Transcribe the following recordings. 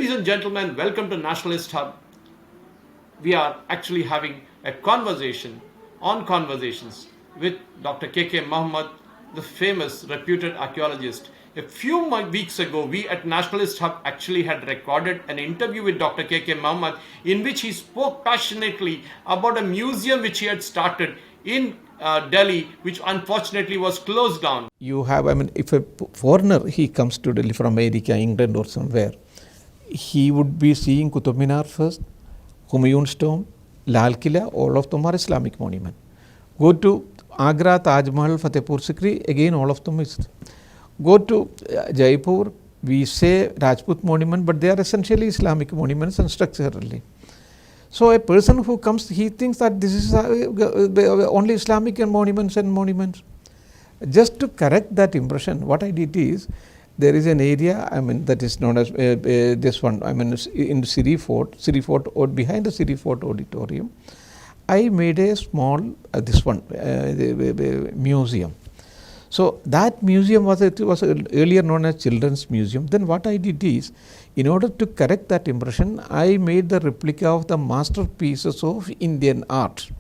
Ladies and gentlemen, welcome to Nationalist Hub. We are actually having a conversation on conversations with Dr. K.K.Muhammed, the famous reputed archaeologist. A few weeks ago, we at Nationalist Hub actually had recorded an interview with Dr. K.K.Muhammed in which he spoke passionately about a museum which he had started in Delhi, which unfortunately was closed down. You have, if a foreigner, he comes to Delhi from America, England or somewhere, he would be seeing Qutub Minar first, Humayun's tomb, Lal Killa, all of them are Islamic monument. Go to Agra, Taj Mahal, Fatehpur Sikri, again all of them is. Go to Jaipur, we say Rajput monument, but they are essentially Islamic monuments and structurally. So a person who comes, he thinks that this is only Islamic monuments and monuments. Just to correct that impression, what I did is, there is an area, that is known as this one, in Siri Fort, or behind the Siri Fort auditorium, I made a small, museum. So that museum was earlier known as Children's Museum. Then what I did is, in order to correct that impression, I made the replica of the masterpieces of Indian art.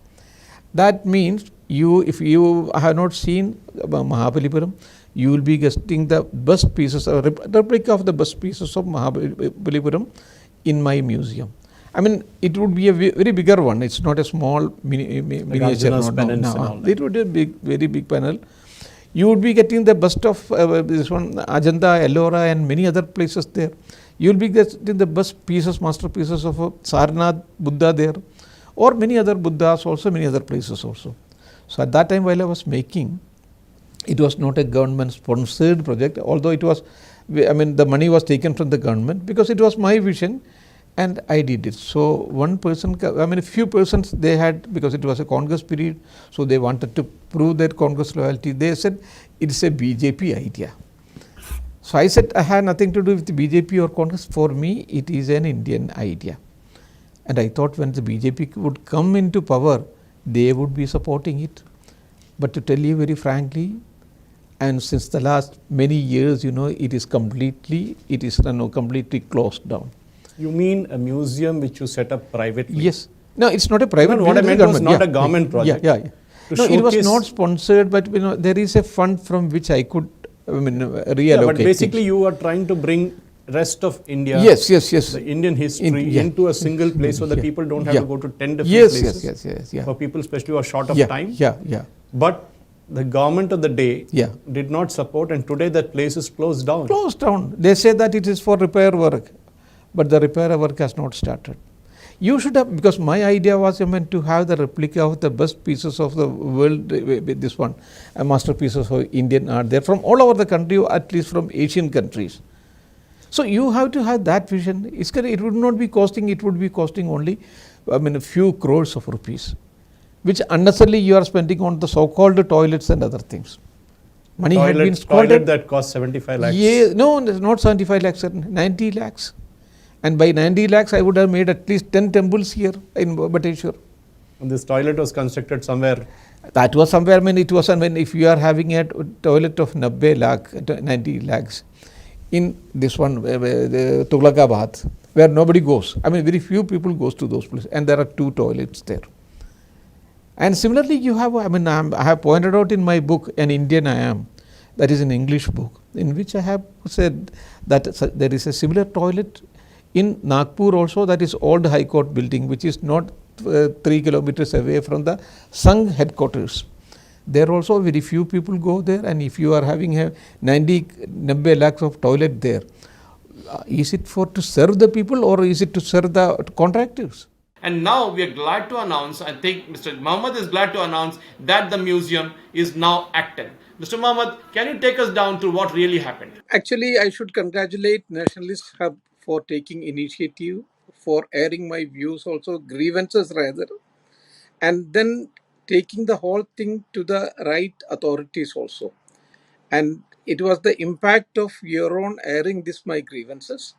That means if you have not seen Mahabalipuram, you will be getting the best pieces, a replica of the best pieces of Mahabalipuram in my museum. It would be a very bigger one. It's not a small miniature. No. It would be a very big panel. You would be getting the best of this one, Ajanta, Ellora and many other places there. You will be getting the best pieces, masterpieces of Sarnath Buddha there, or many other Buddhas also, many other places also. So at that time while I was making, it was not a government sponsored project, although it was, the money was taken from the government because it was my vision and I did it. So one person, a few persons they had, because it was a Congress period, so they wanted to prove their Congress loyalty. They said it's a BJP idea. So I said I had nothing to do with the BJP or Congress. For me, it is an Indian idea. And I thought when the BJP would come into power, they would be supporting it. But to tell you very frankly, and since the last many years, it is completely closed down. You mean a museum which you set up privately? Yes. No, it's not a private. What I meant was not a government project. Yeah. No, it was not sponsored, but there is a fund from which I could reallocate. Yeah, but basically you are trying to bring rest of India, yes. the Indian history into a single place so that people don't have to go to 10 different places. Yes. For people especially who are short of time. Yeah. But the government of the day did not support, and today that place is closed down. Closed down. They say that it is for repair work, but the repair work has not started. You should have, because my idea was to have the replica of the best pieces of the world, this one, masterpieces of Indian art there from all over the country, or at least from Asian countries. So you have to have that vision. It would not be costing, it would be costing only, a few crores of rupees, which unnecessarily you are spending on the so-called toilets and other things. Money has been squandered. Toilet that costs 75 lakhs. Yeah, no, not 75 lakhs, 90 lakhs. And by 90 lakhs, I would have made at least 10 temples here in Bateshwar. And this toilet was constructed somewhere. That was somewhere, it was, if you are having a toilet of 90 lakhs in this one, the Tughlaqabad, where nobody goes. Very few people goes to those places, and there are 2 toilets there. And similarly, you have, I have pointed out in my book, An Indian I Am, that is an English book, in which I have said that there is a similar toilet in Nagpur also, that is old High Court building, which is not 3 kilometers away from the Sangh headquarters. There also very few people go there, and if you are having a 90 lakhs of toilet there, is it to serve the people or is it to serve the contractors? And now we are glad to announce, I think Mr. Muhammad is glad to announce that the museum is now active. Mr. Muhammad, can you take us down to what really happened? Actually, I should congratulate Nationalist Hub for taking initiative, for airing my views also, grievances rather, and then taking the whole thing to the right authorities also. And it was the impact of your own airing my grievances.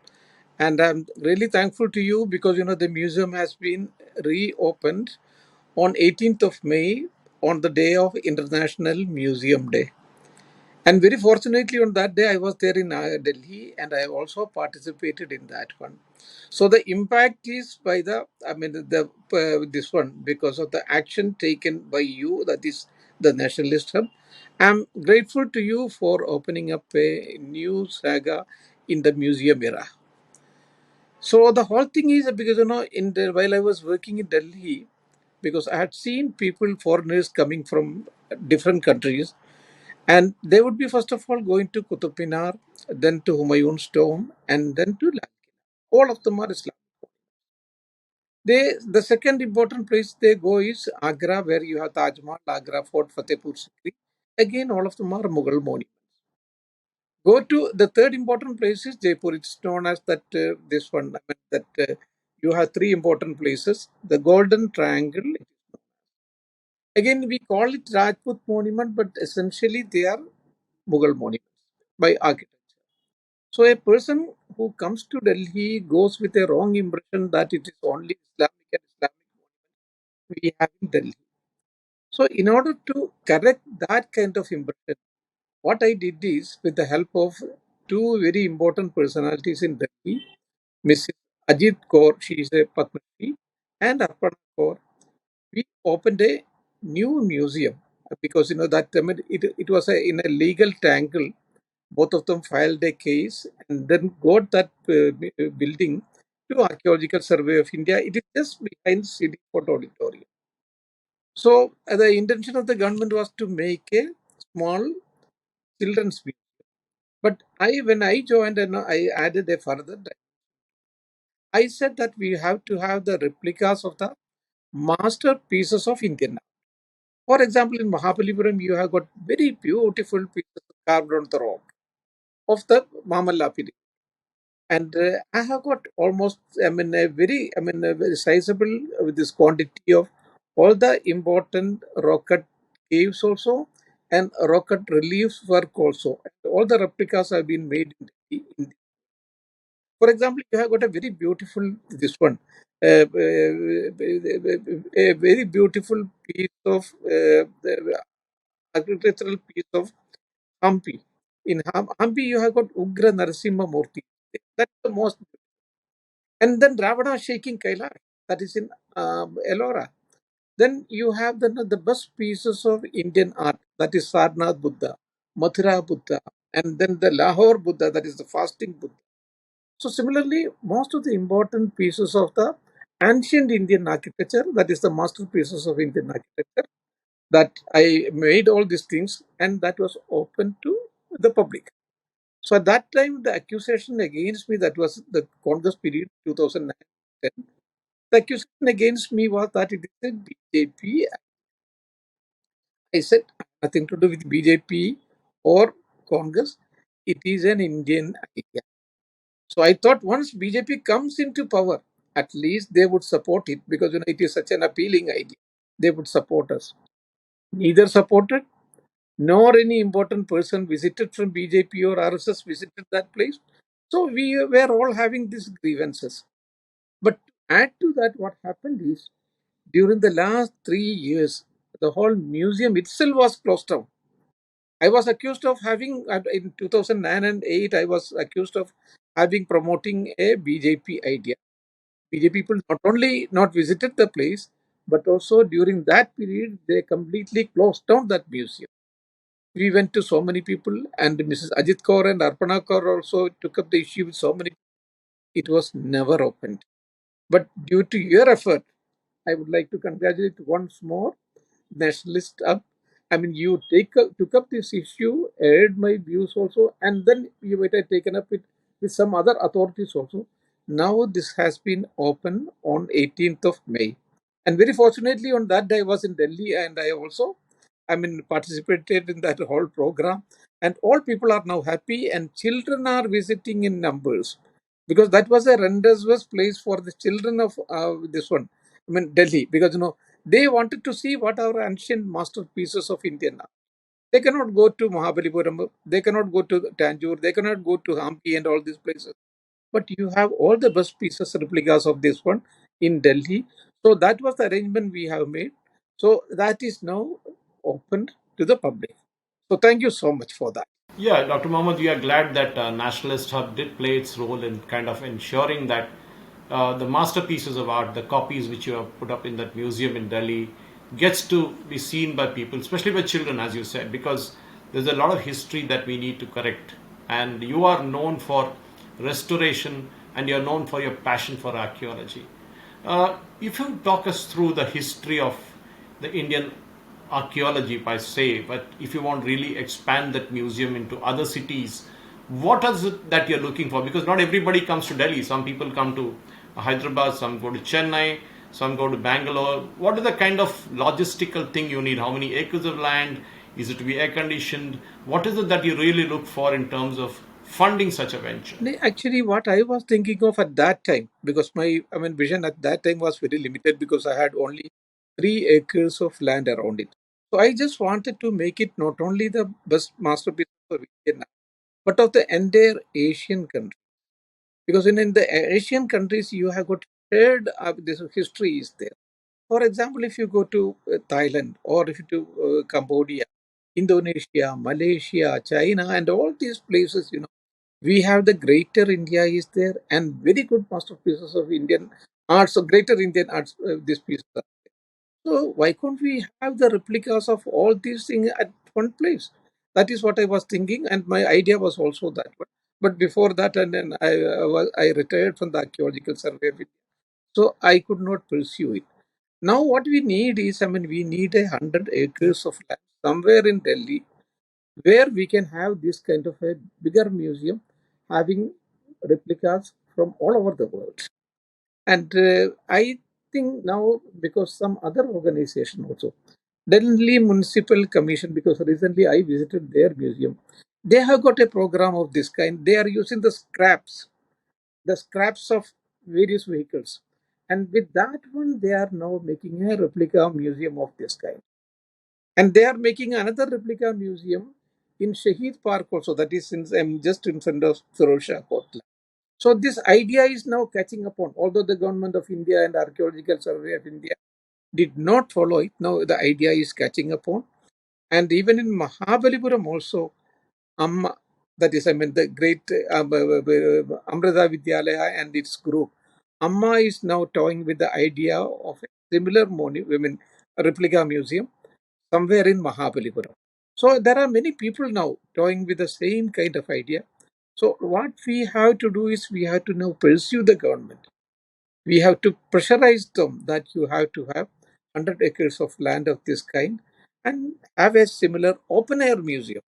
And I'm really thankful to you because, the museum has been reopened on 18th of May on the day of International Museum Day. And very fortunately, on that day, I was there in Delhi, and I also participated in that one. So the impact is by the, I mean, the this one because of the action taken by you, that is the Nationalist Hub. I'm grateful to you for opening up a new saga in the museum era. So the whole thing is because while I was working in Delhi, because I had seen people, foreigners coming from different countries, and they would be first of all going to Qutub Minar, then to Humayun's tomb, and then to Lal Killa. All of them are Islam. The second important place they go is Agra, where you have Taj Mahal, Agra Fort, Fatehpur Sikri. Again, all of them are Mughal monuments. Go to the third important place is Jaipur. It's known as that this one. I mean, that you have three important places. The Golden Triangle. Again, we call it Rajput monument, but essentially they are Mughal monuments by architecture. So a person who comes to Delhi goes with a wrong impression that it is only Islamic and Islamic we have in Delhi. So in order to correct that kind of impression, what I did is with the help of two very important personalities in Delhi, Mrs. Ajit Kaur, she is a Padma Shri, and Arpana Kaur, we opened a new museum because that I mean, it was in a legal tangle. Both of them filed a case and then got that building to Archaeological Survey of India. It is just behind City Fort Auditorium. So the intention of the government was to make a small children's museum. But when I joined and I added a further, I said that we have to have the replicas of the masterpieces of Indian art. For example, in Mahabalipuram, you have got very beautiful pieces carved on the rock of the Mamalla period. And I have got almost, a very sizable with this quantity of all the important rocket caves also and rocket reliefs work also. And all the replicas have been made for example, you have got a very beautiful this one, a very beautiful piece of architectural piece of Hampi. In Hampi, you have got Ugra Narasimha Murti. That's the most. And then Ravana shaking Kailash. That is in Ellora. Then you have the best pieces of Indian art. That is Sarnath Buddha, Mathura Buddha, and then the Lahore Buddha. That is the fasting Buddha. So similarly, most of the important pieces of the ancient Indian architecture, that is the masterpieces of Indian architecture, that I made all these things and that was open to the public. So at that time, the accusation against me, that was the Congress period, 2009. The accusation against me was that it is a BJP. I said nothing to do with BJP or Congress. It is an Indian idea. So I thought once BJP comes into power, at least they would support it because it is such an appealing idea. They would support us. Neither supported nor any important person visited from BJP or RSS visited that place. So we were all having these grievances. But to add to that, what happened is during the last 3 years, the whole museum itself was closed down. I was accused of having, in 2009 and 8, I was accused of having promoting a BJP idea. BJP people not only not visited the place, but also during that period, they completely closed down that museum. We went to so many people, and Mrs. Ajit Kaur and Arpana Kaur also took up the issue with so many. It was never opened. But due to your effort, I would like to congratulate once more Nationalist Hub. I mean, you took up this issue, aired my views also, and then you might have taken up it with some other authorities also. Now this has been open on 18th of May. And very fortunately, on that day, I was in Delhi and I also, participated in that whole program. And all people are now happy and children are visiting in numbers because that was a rendezvous place for the children of this one, Delhi, because they wanted to see what are ancient masterpieces of Indian art. They cannot go to Mahabalipuram, they cannot go to Tanjore, they cannot go to Hampi and all these places. But you have all the best pieces, replicas of this one in Delhi. So that was the arrangement we have made. So that is now opened to the public. So thank you so much for that. Yeah, Dr. Mohammed, we are glad that Nationalist Hub did play its role in kind of ensuring that the masterpieces of art, the copies which you have put up in that museum in Delhi, gets to be seen by people, especially by children, as you said, because there's a lot of history that we need to correct. And you are known for restoration, and you're known for your passion for archaeology. If you talk us through the history of the Indian archaeology per se, but if you want really expand that museum into other cities, what is it that you're looking for? Because not everybody comes to Delhi. Some people come to Hyderabad, some go to Chennai, some go to Bangalore. What is the kind of logistical thing you need? How many acres of land? Is it to be air conditioned? What is it that you really look for in terms of funding such a venture? Actually, what I was thinking of at that time, because my vision at that time was very limited because I had only 3 acres of land around it. So I just wanted to make it not only the best masterpiece of India, but of the entire Asian country. Because in the Asian countries, you have got shared this history is there. For example, if you go to Thailand or if you to Cambodia, Indonesia, Malaysia, China, and all these places, we have the greater India is there and very good masterpieces of Indian arts, or greater Indian arts, these pieces. So why can't we have the replicas of all these things at one place? That is what I was thinking, and my idea was also that. But before that, and then I retired from the archaeological survey, so I could not pursue it. Now what we need is, we need 100 acres of land somewhere in Delhi where we can have this kind of a bigger museum having replicas from all over the world. And I think now, because some other organization also, Delhi Municipal Commission, because recently I visited their museum, they have got a program of this kind. They are using the scraps of various vehicles. And with that one, they are now making a replica museum of this kind. And they are making another replica museum in Shahid Park also, that is just in front of Suresh Kochattil. So this idea is now catching upon, although the government of India and Archaeological Survey of India did not follow it. Now the idea is catching upon. And even in Mahabalipuram also, Amma, that is, the great Amrita Vidyalaya and its group, Amma is now toying with the idea of a similar a replica museum somewhere in Mahabalipuram. So there are many people now toying with the same kind of idea. So what we have to do is we have to now pursue the government. We have to pressurize them that you have to have 100 acres of land of this kind and have a similar open air museum.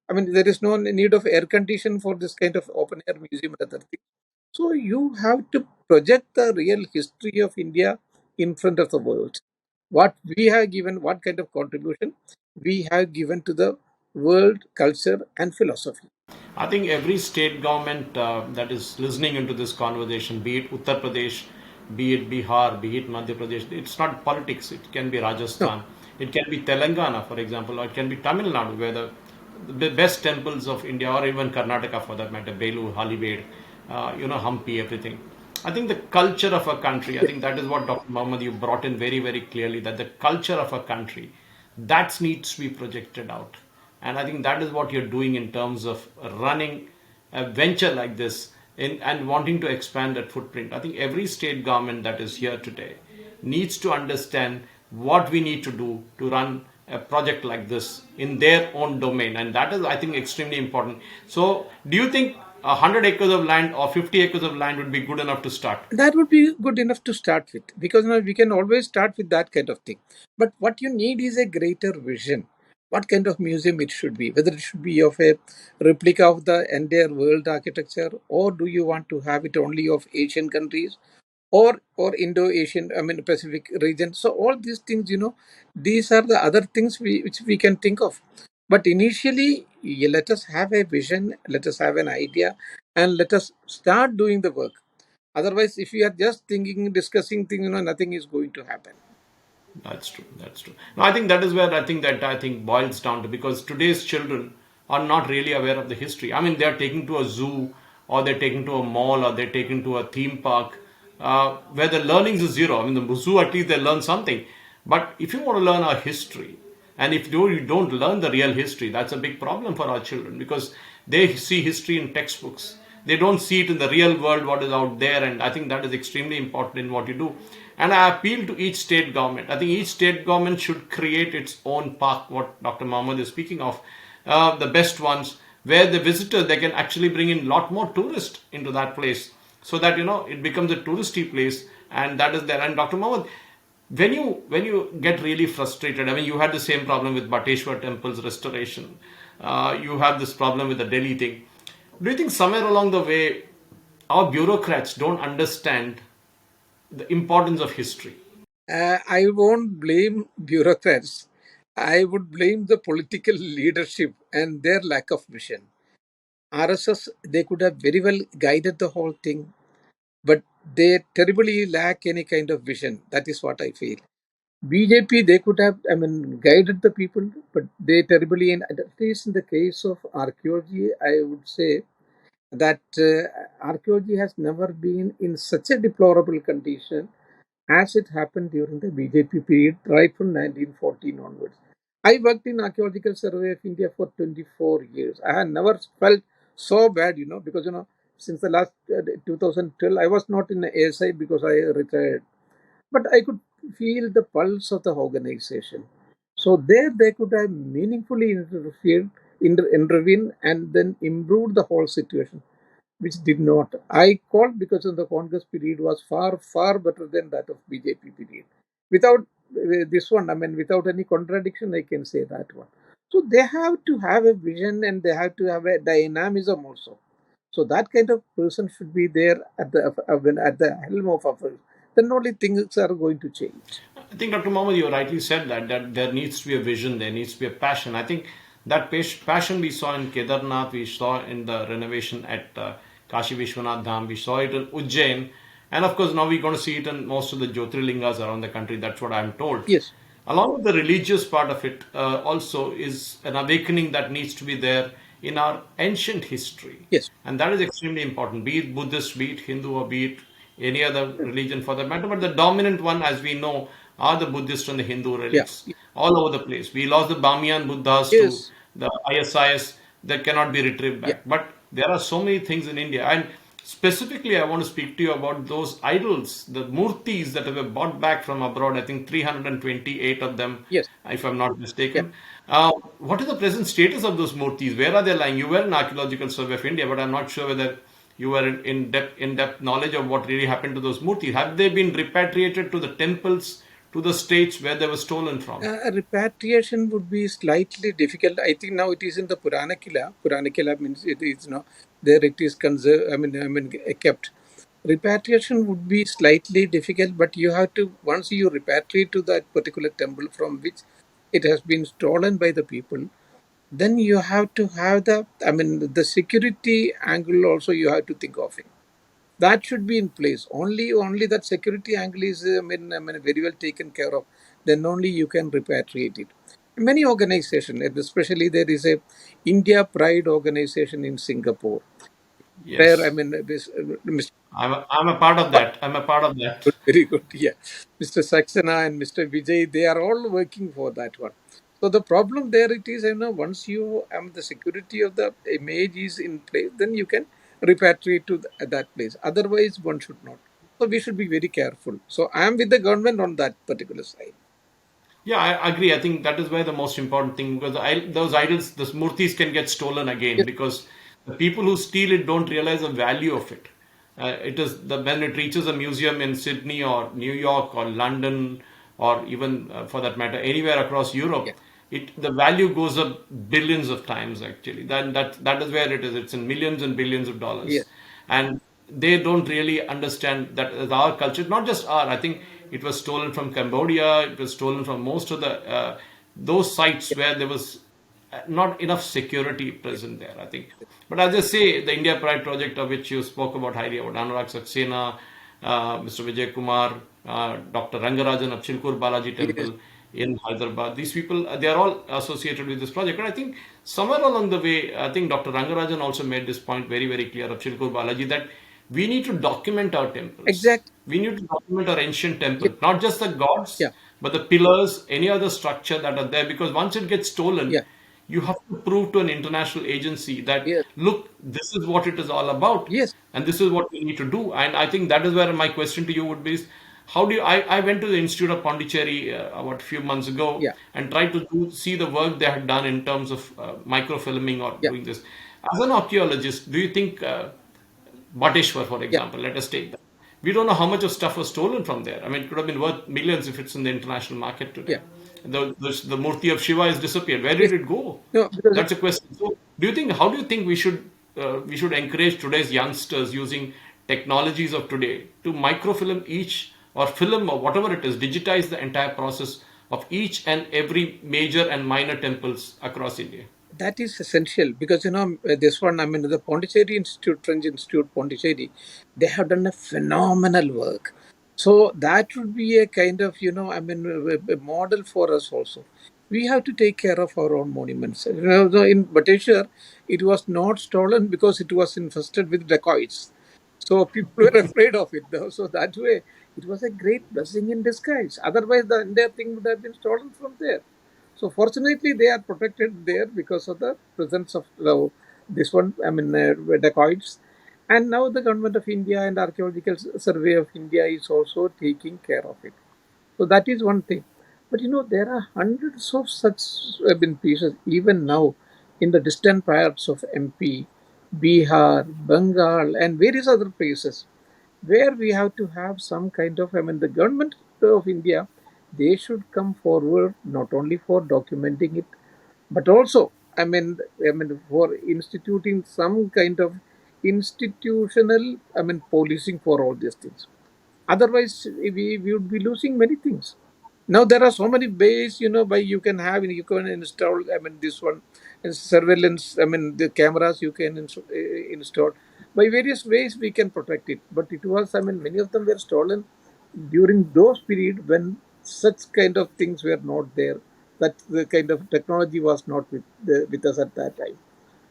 There is no need of air condition for this kind of open air museum and other things. So you have to project the real history of India in front of the world. What we have given, what kind of contribution we have given to the world culture and philosophy. I think every state government that is listening into this conversation, be it Uttar Pradesh, be it Bihar, be it Madhya Pradesh, it's not politics. It can be No, Rajasthan, it can be Telangana, for example, or it can be Tamil Nadu, where the best temples of India, or even Karnataka for that matter, Belur, Halibed, Hampi, everything. I think the culture of a country, I think that is what Dr. Muhammad you brought in very, very clearly, that the culture of a country, that needs to be projected out. And I think that is what you're doing in terms of running a venture like this and wanting to expand that footprint. I think every state government that is here today needs to understand what we need to do to run a project like this in their own domain. And that is, I think, extremely important. So, do you think 100 acres of land or 50 acres of land would be good enough to start? that would be good enough to start with, because now we can always start with that kind of thing. But what you need is a greater vision. What kind of museum it should be, whether it should be of a replica of the entire world architecture, or do you want to have it only of Asian countries, or Indo-Asian, Pacific region. So all these things, these are the other things which we can think of. But initially, let us have a vision, let us have an idea, and let us start doing the work. Otherwise, if you are just thinking, discussing things, nothing is going to happen. That's true. That's true. Now, I think that is where I think boils down to, because today's children are not really aware of the history. I mean, they are taken to a zoo, or they're taken to a mall, or they're taken to a theme park, where the learnings is zero. I mean, the zoo, at least they learn something. But if you want to learn our history, And if you don't learn the real history, that's a big problem for our children, because they see history in textbooks. They don't see it in the real world, what is out there. And I think that is extremely important in what you do. And I appeal to each state government. I think each state government should create its own park, what Dr. Muhammad is speaking of, the best ones, where the visitors, they can actually bring in a lot more tourists into that place, so that it becomes a touristy place. And that is there. And Dr. Muhammad, when you get really frustrated, I mean, you had the same problem with Bateshwar temple's restoration. You have this problem with the Delhi thing. Do you think somewhere along the way our bureaucrats don't understand the importance of history? I won't blame bureaucrats. I would blame the political leadership and their lack of vision. RSS, they could have very well guided the whole thing, but they terribly lack any kind of vision. That is what I feel. BJP, they could have, I mean, guided the people, but they terribly, and at least in the case of archaeology, I would say that archaeology has never been in such a deplorable condition as it happened during the BJP period, right from 1914 onwards. I worked in Archaeological Survey of India for 24 years. I had never felt so bad, because, since the last 2012, I was not in the ASI because I retired, but I could feel the pulse of the organization. So there they could have meaningfully intervened, and then improved the whole situation, which did not. I called because of the Congress period was far, far better than that of BJP period. Without this one, I mean, without any contradiction, I can say that one. So they have to have a vision and they have to have a dynamism also. So that kind of person should be there at the helm of affairs. Then only things are going to change. I think, Dr. Mohammed, you rightly said that there needs to be a vision, there needs to be a passion. I think that passion we saw in Kedarnath, we saw in the renovation at Kashi Vishwanath Dham, we saw it in Ujjain, and of course now we're going to see it in most of the Jyotirlingas around the country. That's what I'm told. Yes, Along with the religious part of it, also is an awakening that needs to be there in our ancient history. yes, And that is extremely important, be it Buddhist, be it Hindu, or be it any other religion for that matter. But the dominant one, as we know, are the Buddhist and the Hindu yeah, relics all over the place. We lost the Bamiyan Buddhas to yes, the ISIS that cannot be retrieved yeah, back. But there are so many things in India. And specifically, I want to speak to you about those idols, the murtis that were brought back from abroad. I think 328 of them, yes, if I'm not yeah. mistaken. What is the present status of those murtis? Where are they lying? You were in Archaeological Survey of India, but I'm not sure whether you were in depth knowledge of what really happened to those murtis. Have they been repatriated to the temples, to the states where they were stolen from? Repatriation would be slightly difficult. I think now it is in the Purana Kila. Purana Kila means it is there it is conserved. I mean kept. Repatriation would be slightly difficult, but you have to, once you repatriate to that particular temple from which it has been stolen by the people, then you have to have the security angle also you have to think of it. That should be in place. Only that security angle is very well taken care of. Then only you can repatriate it. Many organizations, especially there is a India Pride organization in Singapore, where Yes. Mr. I'm a part of that. I'm a part of that. Good, very good. Yeah. Mr. Saxena and Mr. Vijay, they are all working for that one. So the problem there it is, once you the security of the image is in place, then you can repatriate to that place. Otherwise, one should not. So we should be very careful. So I am with the government on that particular side. Yeah, I agree. I think that is where the most important thing, because those idols, those murtis can get stolen again, Yes, because the people who steal it don't realize the value of it. It is when it reaches a museum in Sydney or New York or London, or even for that matter anywhere across yeah, Europe, the value goes up billions of times actually. That is where it is. It's in millions and billions of yes, dollars, and they don't really understand that as our culture, not just our. I think it was stolen from Cambodia. It was stolen from most of the those sites where there was not enough security present there, I think. But as I say, the India Pride project, of which you spoke about highly, about Anurag Saxena, Mr. Vijay Kumar, Dr. Rangarajan of Chilkur Balaji yes, Temple in Hyderabad, these people, they are all associated with this project. And I think somewhere along the way, I think Dr. Rangarajan also made this point very, very clear of Chilkur Balaji, that we need to document our temples. exactly. We need to document our ancient Yes, temple, not just the gods, yeah, But the pillars, any other structure that are there, because once it gets stolen, Yeah. you have to prove to an international agency that, Yes. look, this is what it is all about, Yes. and this is what we need to do. And I think that is where my question to you would be: is how do you? I went to the Institute of Pondicherry about a few months ago Yeah. and tried to see the work they had done in terms of microfilming or Yeah. doing this. As an archaeologist, do you think Bateshwar, for Yeah. example, let us take that. We don't know how much of stuff was stolen from there. I mean, it could have been worth millions if it's in the international market Yeah. today. The Murti of Shiva has disappeared. Where Yes. did it go? No, because That's a question. So, do you think? How do you think we should encourage today's youngsters using technologies of today to microfilm each or film or whatever it is, digitize the entire process of each and every major and minor temples across India? that is essential because this one, I mean, the Pondicherry Institute, French Institute Pondicherry, they have done a phenomenal work. So that would be a kind of I mean a model for us also. We have to take care of our own monuments. So in Bateshwar, it was not stolen because it was infested with dacoits. So people were afraid of it though. So that way, it was a great blessing in disguise. Otherwise, the entire thing would have been stolen from there. So fortunately, they are protected there because of the presence of this one. I mean, dacoits. And now the government of India and Archaeological Survey of India is also taking care of it. So that is one thing. But there are hundreds of such been pieces even now in the distant parts of MP, Bihar, Bengal, and various other places where we have to have some kind of, I mean, the government of India, they should come forward not only for documenting it, but also, I mean, for instituting some kind of institutional, I mean, policing for all these things. Otherwise, we would be losing many things. Now there are so many ways, by you can install. I mean, this one surveillance. I mean, the cameras you can install. By various ways we can protect it. But it was, I mean, many of them were stolen during those period when such kind of things were not there. That the kind of technology was not with us at that time.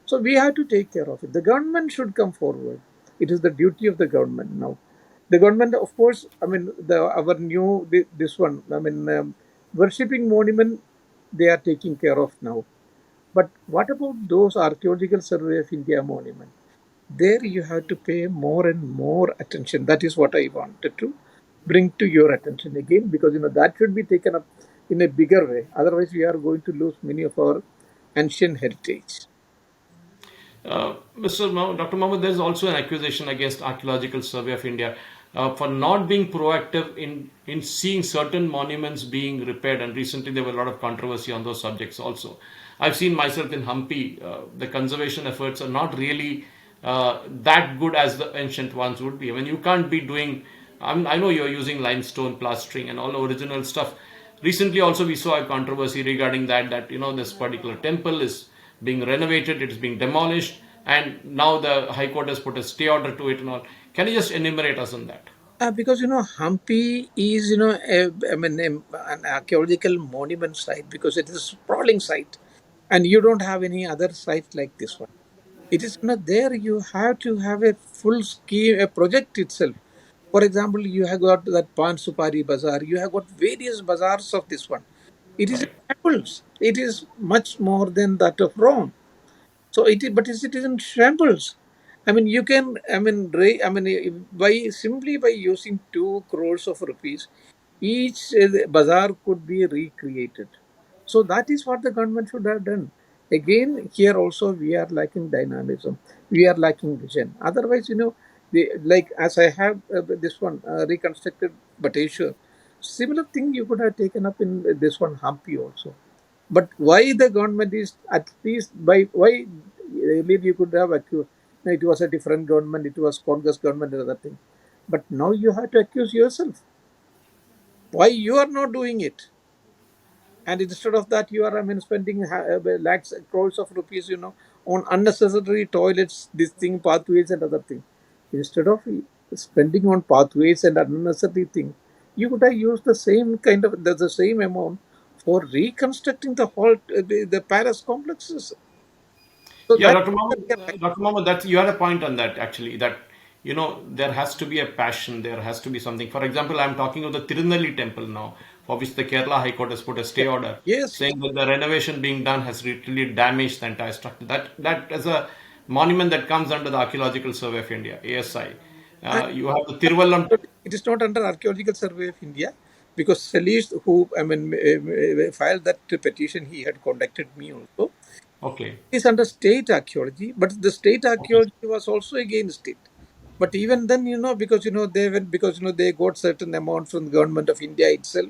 So we have to take care of it. The government should come forward. It is the duty of the government now. The government, of course, I mean, our new this one. I mean, worshipping monument they are taking care of now. But what about those archaeological survey of India monument? There you have to pay more and more attention. That is what I wanted to bring to your attention again, because that should be taken up in a bigger way. Otherwise, we are going to lose many of our ancient heritage. Dr. Mohammed, there is also an accusation against Archaeological Survey of India for not being proactive in seeing certain monuments being repaired. And recently, there were a lot of controversy on those subjects also. I've seen myself in Hampi. The conservation efforts are not really that good as the ancient ones would be. I mean, you can't be doing. I know you're using limestone plastering and all the original stuff. Recently, also we saw a controversy regarding that this particular temple is being renovated, it is being demolished, and now the High Court has put a stay order to it and all. Can you just enumerate us on that? Because Hampi is I mean an archaeological monument site because it is a sprawling site, and you don't have any other site like this one. It is there. You have to have a full scheme, a project itself. For example, you have got that Pan Supari Bazaar. You have got various bazaars of this one. It is in Right. shambles. It is much more than that of Rome. So it is, but it is in shambles. I mean, you can, I mean, by simply by using 2 crores of rupees, each bazaar could be recreated. So that is what the government should have done. Again, here also we are lacking dynamism. We are lacking vision. Otherwise, like as I have this one reconstructed Bateshwar, similar thing you could have taken up in this one Hampi also. But why the government is at least by why earlier you could have accused no, it was a different government, it was Congress government and other thing. But now you have to accuse yourself. Why you are not doing it? And instead of that, you are I mean spending lakhs crores of rupees, on unnecessary toilets, this thing, pathways and other thing. Instead of spending on pathways and unnecessary thing, you could have used the same kind of the same amount for reconstructing the whole the palace complexes. So Yeah, that Dr. Mohammed, Dr. Mohammed, that you had a point on that actually. That there has to be a passion, there has to be something. For example, I'm talking of the Tirunelli temple now. for which the Kerala High Court has put a stay Yeah. order, Yes. saying that the renovation being done has really damaged the entire structure. That is a monument that comes under the Archaeological Survey of India, ASI. And You have the Tiruvallam. it is not under Archaeological Survey of India because Salish, who filed that petition, he had contacted me also. Okay. It is under state archaeology, but the state Okay. archaeology was also against it. But even then, because they went because they got certain amount from the government of India itself,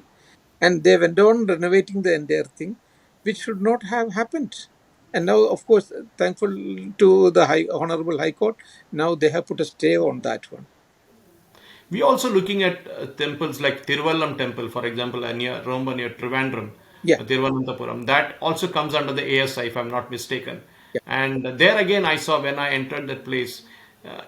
and they went on renovating the entire thing, which should not have happened. And now, of course, thankful to the Honorable High Court, now they have put a stay on that one. We also looking at temples like Tiruvallam temple, for example, near Rome, near Trivandrum, Yeah, Tiruvananthapuram. That also comes under the ASI, if I'm not mistaken. yeah. And there again, I saw when I entered that place,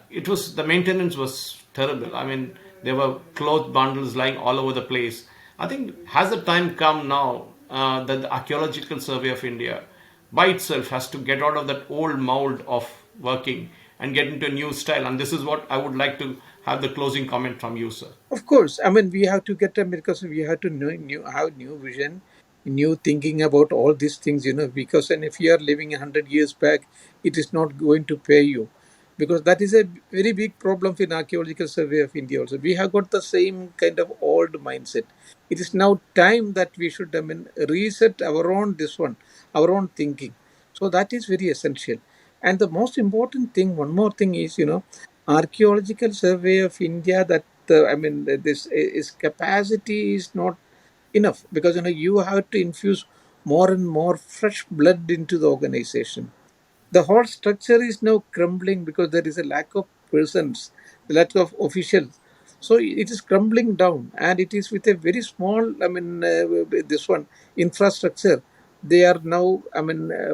it was the maintenance was terrible. I mean, there were cloth bundles lying all over the place. I think has the time come now that the Archaeological Survey of India by itself has to get out of that old mold of working and get into a new style. And this is what I would like to have the closing comment from you, sir. Of course, I mean we have to get them because we have to have new vision, new thinking about all these things. Because and if you are living 100 years back, it is not going to pay you, because that is a very big problem in Archaeological Survey of India. Also, we have got the same kind of old mindset. It is now time that we should, reset our own this one, our own thinking. So that is very essential. And the most important thing, one more thing is, Archaeological Survey of India, that this is capacity is not enough, because you have to infuse more and more fresh blood into the organization. The whole structure is now crumbling because there is a lack of persons, the lack of officials. So it is crumbling down, and it is with a very small, this one infrastructure. They are now,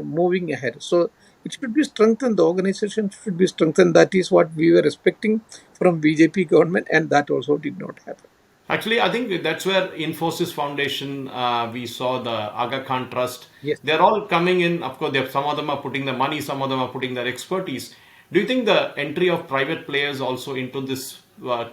moving ahead. So it should be strengthened. The organization should be strengthened. That is what we were expecting from BJP government, and that also did not happen. Actually, I think that's where Infosys Foundation, we saw the Aga Khan Trust. Yes. They're all coming in. Of course, some of them are putting the money, some of them are putting their expertise. Do you think the entry of private players also into this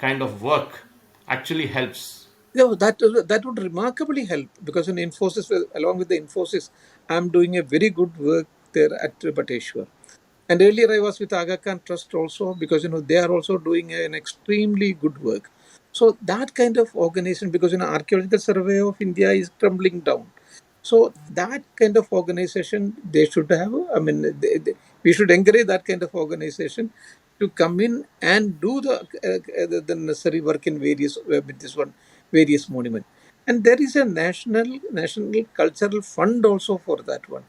kind of work actually helps? No, that would remarkably help, because in Infosys, along with the Infosys, I'm doing a very good work there at Bateshwar. And earlier I was with Aga Khan Trust also, because they are also doing an extremely good work. So that kind of organization, because Archaeological Survey of India is crumbling down. So that kind of organization, they should have. We should encourage that kind of organization to come in and do the necessary work in with this one various monument. And there is a national cultural fund also for that one,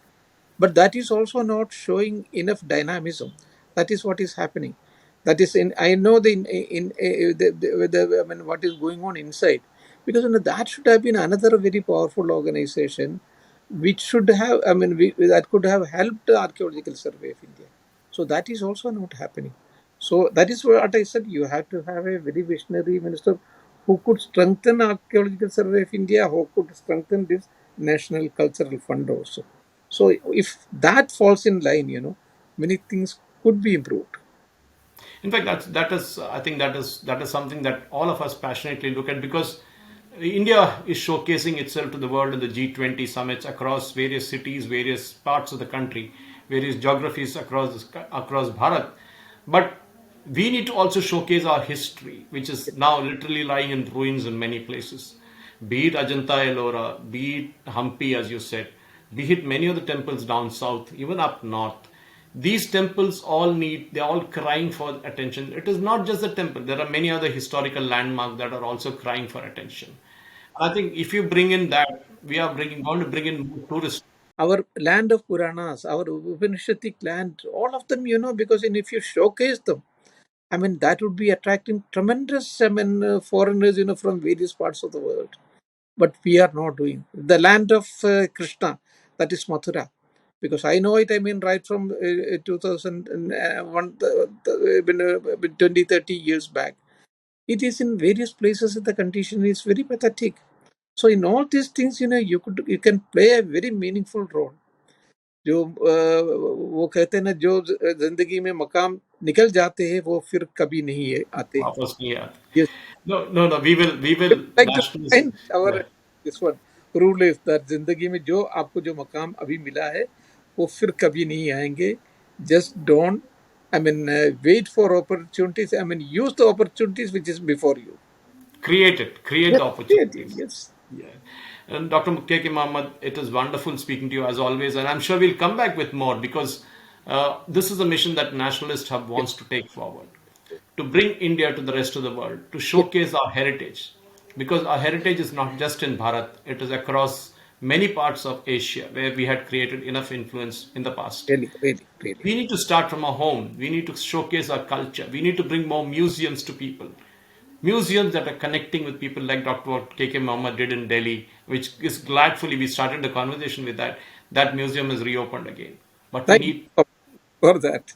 but that is also not showing enough dynamism. That is what is happening. That is in I know what is going on inside, because that should have been another very powerful organization, which should have, that could have helped the Archaeological Survey of India. So that is also not happening. So that is what I said. You have to have a very visionary minister who could strengthen Archaeological Survey of India, who could strengthen this National Cultural Fund also. So if that falls in line, many things could be improved. In fact, that is I think that is something that all of us passionately look at, because India is showcasing itself to the world in the G20 summits across various cities, various parts of the country, various geographies across Bharat. But we need to also showcase our history, which is now literally lying in ruins in many places. Be it Ajanta Ellora, be it Hampi, as you said, be it many of the temples down south, even up north. These temples they're all crying for attention. It is not just the temple, there are many other historical landmarks that are also crying for attention. I think if you bring in that, we are going to bring in more tourists. Our land of Puranas, our Upanishadic land, all of them, because if you showcase them, that would be attracting tremendous, foreigners, from various parts of the world. But we are not doing. The land of Krishna, that is Mathura. Because I know it, right from 2001, 20, 30 years back. It is in various places, the condition is very pathetic. So in all these things, you can play a very meaningful role. जो वो कहते हैं ना, जो जिंदगी में मकाम निकल जाते हैं वो फिर कभी नहीं आते. वापस नहीं आते. Yes. No, no, no. We will We would like to nationalists. find our Yeah. this one rule is that जिंदगी में जो आपको जो मकाम अभी मिला है वो फिर कभी नहीं आएंगे. Just don't, wait for opportunities. Use the opportunities which is before you. Create it. Create Yes, the opportunities. yes. Yeah. And Dr. K.K. Muhammed, it is wonderful speaking to you as always. And I'm sure we'll come back with more because this is a mission that Nationalist Hub wants to take forward. To bring India to the rest of the world, to showcase our heritage. Because our heritage is not just in Bharat, it is across many parts of Asia where we had created enough influence in the past. Really. We need to start from our home. We need to showcase our culture. We need to bring more museums to people. Museums that are connecting with people like Dr. K.K. Muhammed did in Delhi, which is gladfully we started the conversation with that. That museum is reopened again. But we Thank need, you for that.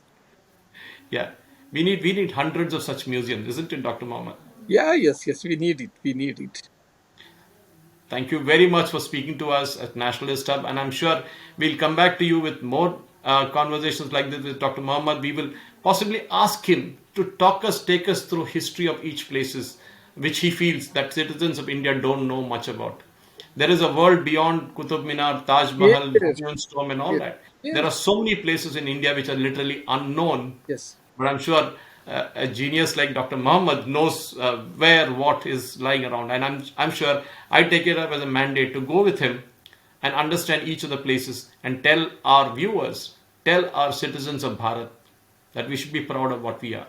yeah, we need hundreds of such museums, isn't it, Dr. Muhammed? Yeah, yes, we need it. Thank you very much for speaking to us at Nationalist Hub, and I'm sure we'll come back to you with more conversations like this with Dr. Muhammad. We will possibly ask him to take us through history of each places which he feels that citizens of India don't know much about. There is a world beyond Qutub Minar, Taj Mahal, Yes, Humayun's Tomb, and all yes, that. yes. There are so many places in India which are literally unknown. Yes. But I'm sure a genius like Dr. Muhammad knows where what is lying around, and I'm sure I take it up as a mandate to go with him and understand each of the places and tell our viewers, tell our citizens of Bharat that we should be proud of what we are.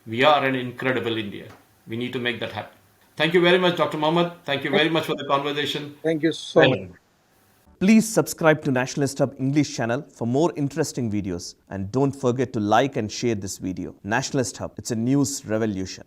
We are an incredible India. We need to make that happen. Thank you very much, Dr. Muhammad. Thank you very much for the conversation. Thank you so much. Please subscribe to Nationalist Hub English channel for more interesting videos, and don't forget to like and share this video. Nationalist Hub, it's a news revolution.